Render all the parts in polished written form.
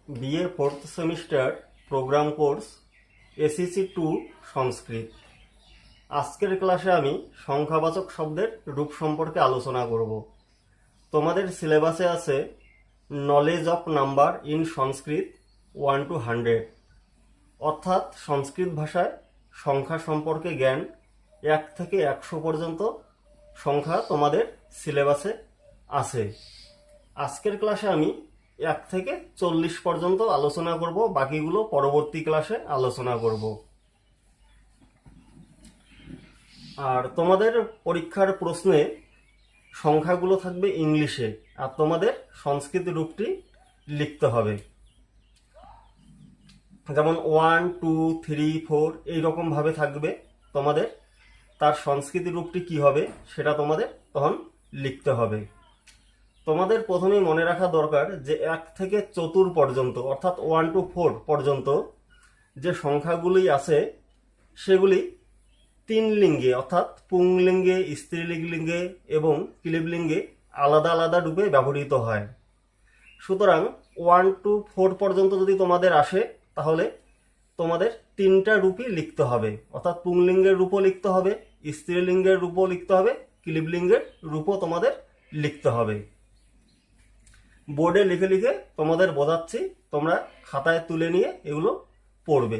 BA fourth semester program course ACC 2 Sanskrit. আজকের ক্লাসে আমি সংখ্যাবাচক শব্দের রূপ সম্পর্কে আলোচনা করব। তোমাদের সিলেবাসে আছে knowledge of number in Sanskrit 1 to 100, অর্থাৎ সংস্কৃত ভাষায় সংখ্যা সম্পর্কে জ্ঞান 1 থেকে 100 পর্যন্ত সংখ্যা তোমাদের সিলেবাসে আছে। আজকের ক্লাসে আমি 1 থেকে 40 পর্যন্ত আলোচনা করব, বাকিগুলো পরবর্তী ক্লাসে আলোচনা করব। আর তোমাদের পরীক্ষার প্রশ্নে সংখ্যাগুলো থাকবে ইংলিশে, আর তোমাদের সংস্কৃত রূপটি লিখতে হবে। যেমন 1, 2, 3, 4 এইরকম ভাবে থাকবে তোমাদের, তার সংস্কৃত রূপটি কি হবে সেটা তোমাদের তখন লিখতে হবে। তোমাদের প্রথমেই মনে রাখা দরকার যে 1 থেকে 4 পর্যন্ত অর্থাৎ 1 to 4 পর্যন্ত যে সংখ্যাগুলি আছে সেগুলি 3 লিঙ্গে অর্থাৎ পুংলিঙ্গে, স্ত্রীলিঙ্গে এবং ক্লীবলিঙ্গে আলাদা আলাদা রূপে ব্যবহৃত হয়। সুতরাং 1 to 4 পর্যন্ত যদি তোমাদের আসে তাহলে তোমাদের 3টা রূপই লিখতে হবে, অর্থাৎ পুংলিঙ্গের রূপও লিখতে হবে, স্ত্রীলিঙ্গের রূপও লিখতে হবে, ক্লীবলিঙ্গের রূপও তোমাদের লিখতে হবে। বোর্ডে লিখে লিখে তোমাদের বোঝাচ্ছি, তোমরা খাতায় তুলে নিয়ে এগুলো পড়বে।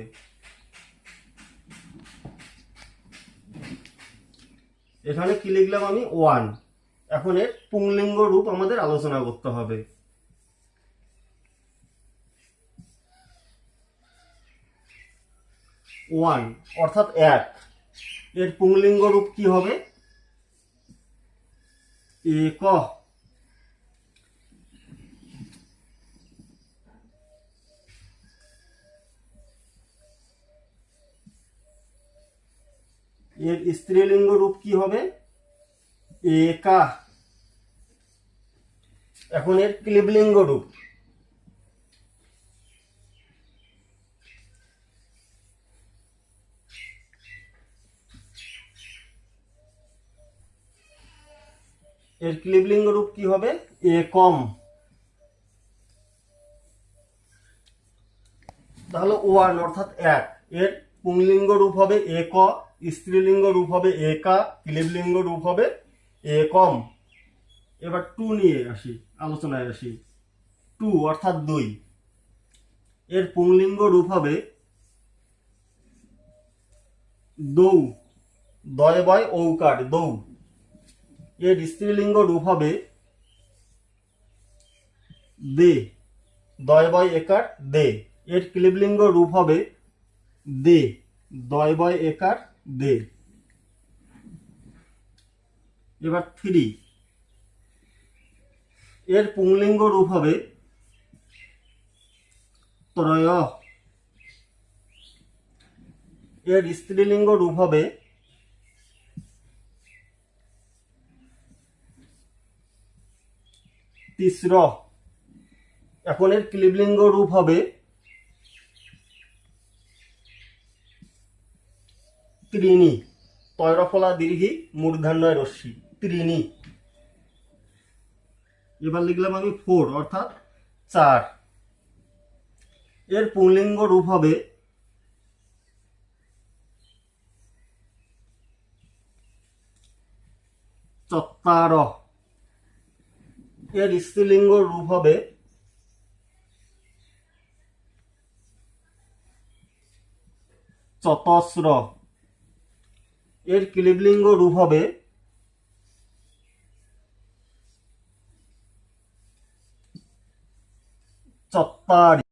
এখানে কি লিখলাম আমি? 1। এখন এর পুংলিঙ্গ রূপ আমাদের আলোচনা করতে হবে। 1 অর্থাৎ 1, এর পুংলিঙ্গ রূপ কি হবে? এক। এর স্ত্রীলিঙ্গ রূপ কি হবে? একা। এখন এর ক্লীবলিঙ্গ রূপ কি হবে? একম। তাহলে 1 অর্থাৎ 1, এর পুংলিঙ্গ রূপ হবে এক, স্ত্রীলিঙ্গ রূপ হবে একা, ক্লীবলিঙ্গ রূপ হবে একম। এবার 2 নিয়ে আসি, আলোচনায় আসি। 2 অর্থাৎ 2, এর পুংলিঙ্গ রূপ হবে দৌ, দয় বয় ঔকার দৌ। এর স্ত্রীলিঙ্গ রূপ হবে দে, দয় বয় একার দে। এর ক্লীবলিঙ্গ রূপ হবে দে, দয় বয় একার দে। এবার 3, এর পুংলিঙ্গ রূপ হবে ত্রয়, এর স্ত্রীলিঙ্গ রূপ হবে তিস্র। এখন এর ক্লীবলিঙ্গ রূপ হবে ত্রিণী, তয়রফলা দীর্ঘী মূর্ধন্যয় রস্যি, ত্রিণী। এবার লিখলাম আমি 4 অর্থাৎ 4, এর পুংলিঙ্গ রূপ হবে চত্বার, এর স্ত্রীলিঙ্গ রূপ হবে চতস্র, এর ক্লীবলিঙ্গ রূপ হবে চত্বারি।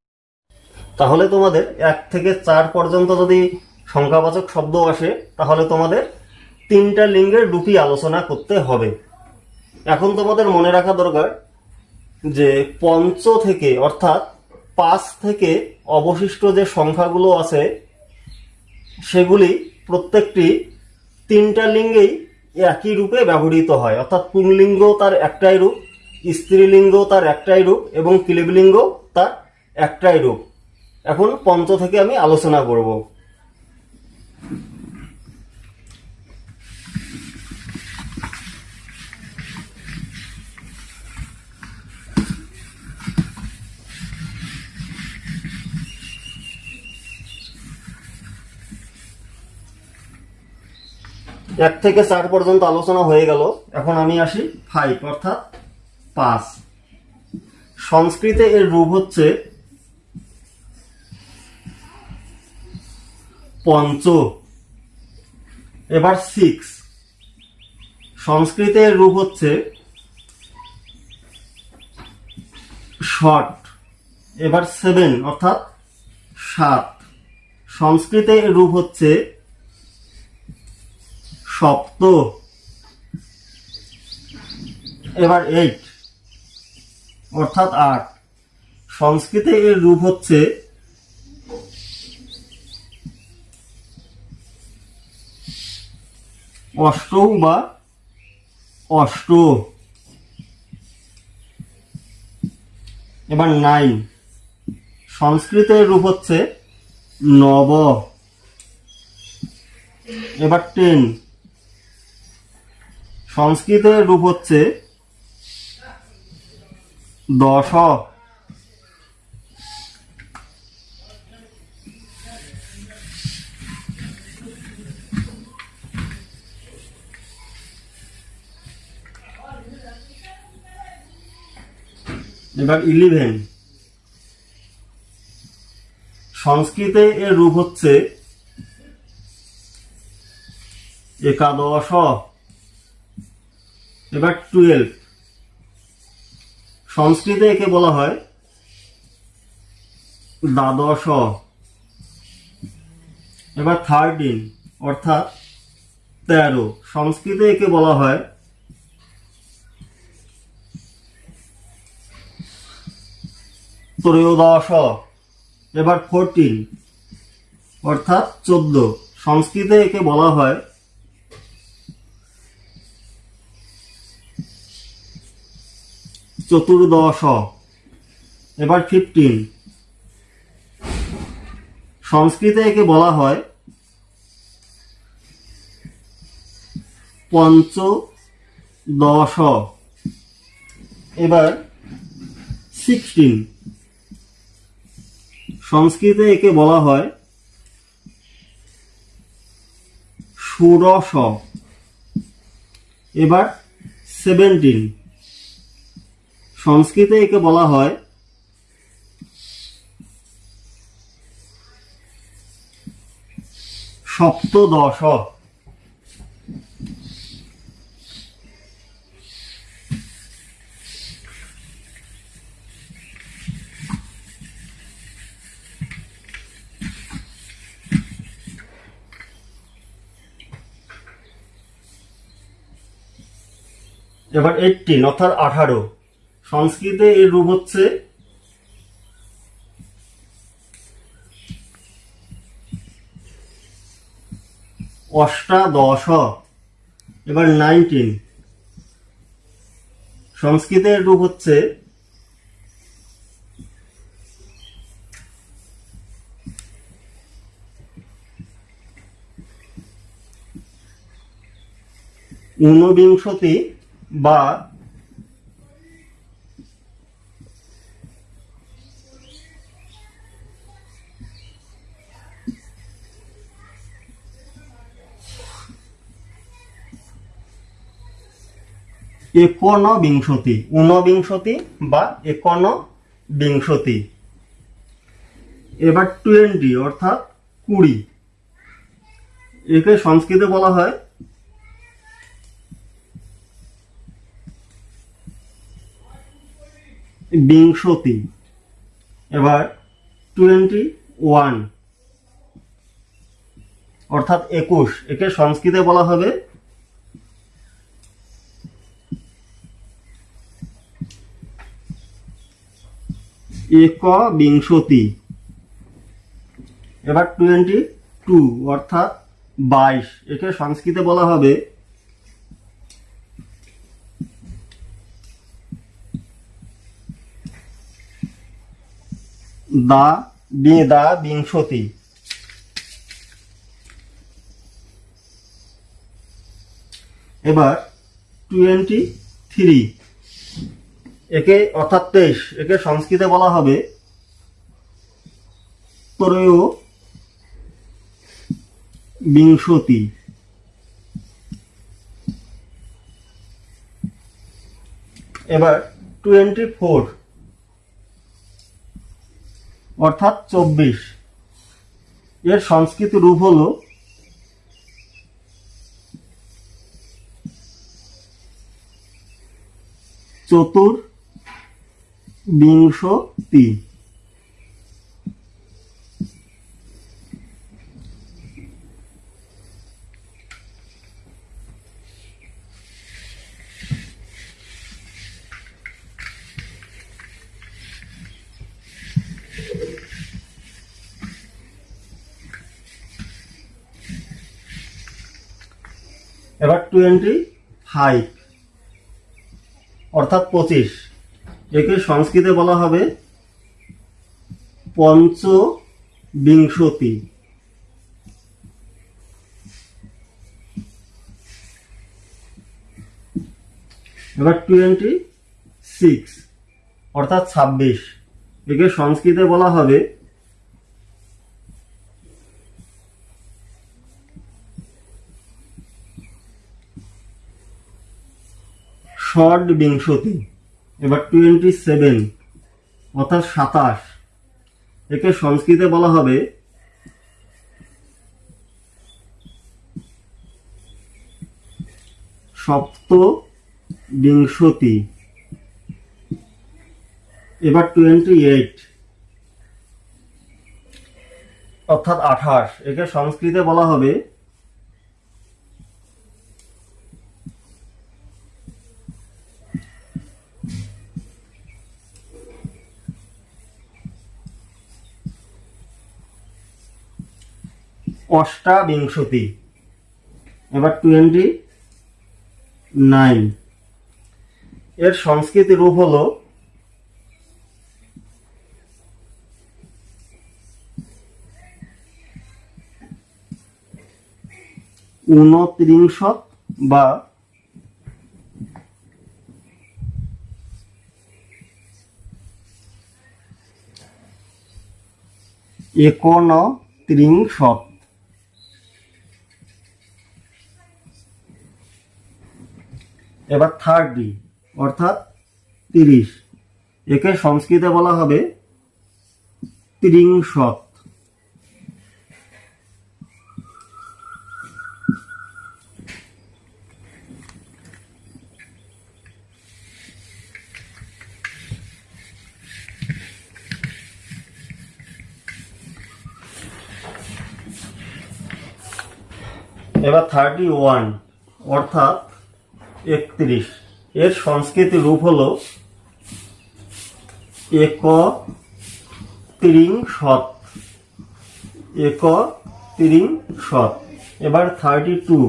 তাহলে তোমাদের 1 থেকে 4 পর্যন্ত যদি সংখ্যাবাচক শব্দ আসে তাহলে তোমাদের 3টা লিঙ্গের রূপই আলোচনা করতে হবে। এখন তোমাদের মনে রাখা দরকার যে পঞ্চ থেকে অর্থাৎ 5 থেকে অবশিষ্ট যে সংখ্যাগুলো আছে সেগুলি প্রত্যেকটি 3টা লিঙ্গেই একই রূপে ব্যবহৃত হয়, অর্থাৎ পুংলিঙ্গ তার একটাই রূপ, স্ত্রীলিঙ্গ তার একটাই রূপ এবং ক্লীবলিঙ্গ তার একটাই রূপ। এখন পঞ্চ থেকে আমি আলোচনা করব। 1 থেকে 4 পর্যন্ত আলোচনা হয়ে গেল। এখন আমি আসি 5 অর্থাৎ 5। সংস্কৃতে এর রূপ হচ্ছে পঞ্চ। এবার 6, সংস্কৃতে এর রূপ হচ্ছে ষট। এবার 7 অর্থাৎ 7, সংস্কৃতে এর রূপ হচ্ছে সপ্ত। এবার 8 অর্থাৎ 8, সংস্কৃতে এর রূপ হচ্ছে অষ্ট বা অষ্ট। এবার 9, সংস্কৃতে এর রূপ হচ্ছে নব। এবার 10, সংস্কৃতে এর রূপ হচ্ছে দশ। এবার 11, সংস্কৃতে এর রূপ হচ্ছে একাদশ। এবার 12, সংস্কৃতে একে বলা হয় দ্বাদশ। এবার 13 অর্থাৎ 13, সংস্কৃতে একে বলা হয় ত্রয়োদশ। এবার 14 অর্থাৎ 14, সংস্কৃতে একে বলা হয় চতুর্দশ। এবার 15, সংস্কৃতে একে বলা হয় পঞ্চদশ। এবার 16, সংস্কৃতে একে বলা হয় ষোড়শ। এবার 17, সংস্কৃতে একে বলা হয় সপ্তদশ। এবার 18 অর্থাৎ 18, সংস্কৃতে এর রূপ হচ্ছে অষ্টাদশ। এবার 19, সংস্কৃতে এর রূপ হচ্ছে ঊনবিংশতি বা একনবিংশতি। ঊনবিংশতি বা একনবিংশতি। এবার 20 অর্থাৎ 20, একে সংস্কৃতে বলা হয় বিংশতি। এবার 21 অর্থাৎ 21, একে সংস্কৃতে বলা হবে একবিংশতি। এবার 22 অর্থাৎ 22, একে সংস্কৃতে বলা হবে দা বিংশতি। এবার 23, একে অর্থাৎ 23, একে সংস্কৃতে বলা হবে ত্রয়োবিংশতি। এবার 24 অর্থাৎ 24, এর সংস্কৃত রূপ হলো চতুর্বিংশতি। এবার 25 অর্থাৎ 25, একে সংস্কৃতে বলা হবে পঞ্চবিংশতি। এবার 26 অর্থাৎ 26, একে সংস্কৃতে বলা হবে ষডবিংশতি। এবার 27 অর্থাৎ 27, একে সংস্কৃতে বলা হবে সপ্তবিংশতি। এবার 28 অর্থাৎ 28, একে সংস্কৃতে বলা হবে অষ্টাবিংশতি। এবার 29, এর সংস্কৃত রূপ হলো ঊনত্রিংশৎ বা একনত্রিংশৎ। এবার 30 অর্থাৎ 30, একে সংস্কৃতে বলা হবে ত্রিংশৎ। এবার 31 অর্থাৎ 31, এর সংস্কৃত রূপ হলো একত্রিংশৎ। একত্রিংশৎ। এবার 32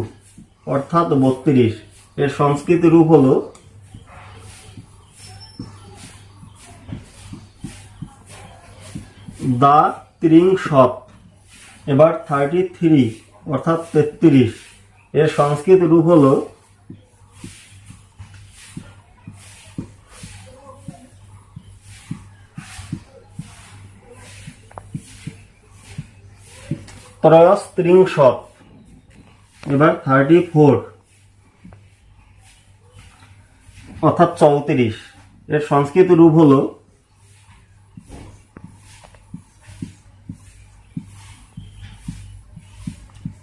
অর্থাৎ 32, এর সংস্কৃত রূপ হলো দ্বাত্রিংশৎ। এবার 33 অর্থাৎ 33, এর সংস্কৃত রূপ হলো ত্রয়স্ত্রিংশৎ। এবার 34 অর্থাৎ 34, এর সংস্কৃত রূপ হলো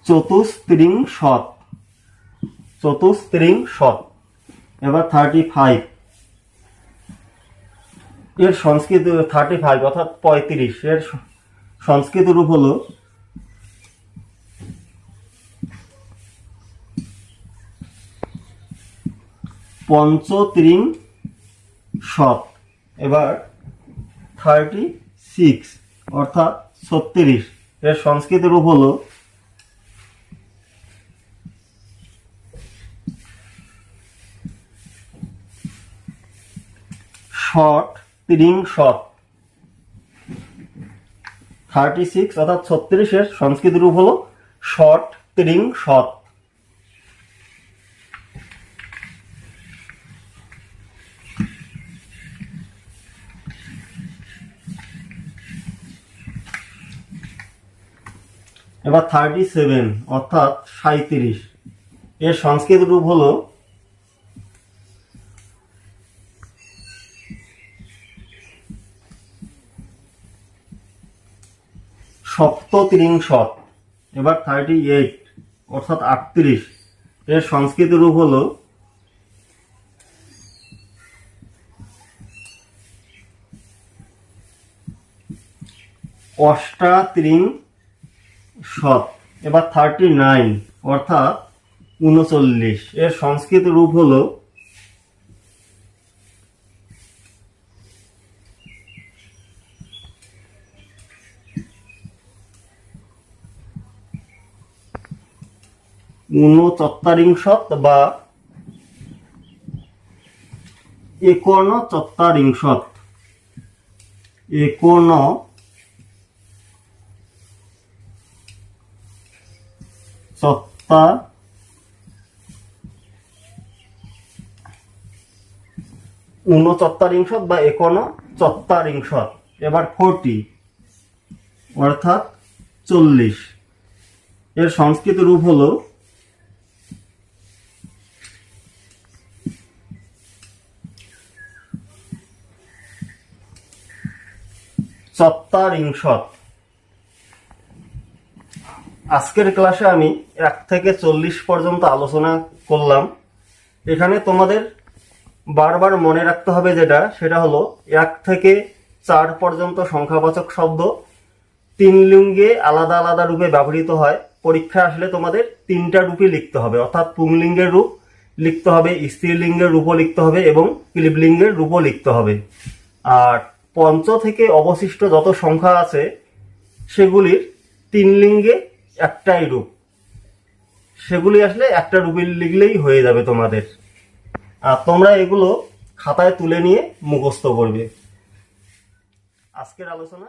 চতুস্ত্রিংশৎ। চতুস্ত্রিংশৎ। এবার 35, এর সংস্কৃত 35 অর্থাৎ 35, এর সংস্কৃত রূপ হলো পঞ্চত্রিংশৎ। এবার 36 অর্থাৎ 36, এর সংস্কৃত রূপ হলো ষটত্রিংশৎ। 36 অর্থাৎ 36, এর সংস্কৃত রূপ হলো ষটত্রিংশৎ। এবার 37 অর্থাৎ 37, এর সংস্কৃত রূপ হলো সপ্তত্রিংশৎ, এবার 38 অর্থাৎ 38, এর সংস্কৃত রূপ হলো অষ্টাত্রিংশৎ, এবার 39 অর্থাৎ 39, এর সংস্কৃত রূপ হলো ঊনচত্বরিংশৎ বা একোনচত্বরিংশৎ, ঊনচত্বরিংশৎ বা একোনচত্বরিংশৎ, এবার 40 অর্থাৎ 40, এর সংস্কৃত রূপ হলো চত্বরিংশৎ। আজকের ক্লাসে আমি 1 থেকে 40 পর্যন্ত আলোচনা করলাম। এখানে তোমাদের বারবার মনে রাখতে হবে সেটা হলো 1 থেকে 4 পর্যন্ত সংখ্যাবাচক শব্দ 3 লিঙ্গে আলাদা আলাদা রূপে ব্যবহৃত হয়। পরীক্ষা আসলে তোমাদের 3টা রূপে লিখতে হবে, অর্থাৎ পুংলিঙ্গের রূপ লিখতে হবে, স্ত্রীলিঙ্গের রূপও লিখতে হবে এবং ক্লীবলিঙ্গের রূপও লিখতে হবে। আর পঞ্চ থেকে অবশিষ্ট যত সংখ্যা আছে সেগুলির 3 লিঙ্গে একটাই রূপ, সেগুলি আসলে একটা রূপে লিখলেই হয়ে যাবে তোমাদের। আর তোমরা এগুলো খাতায় তুলে নিয়ে মুখস্থ করবে। আজকের আলোচনা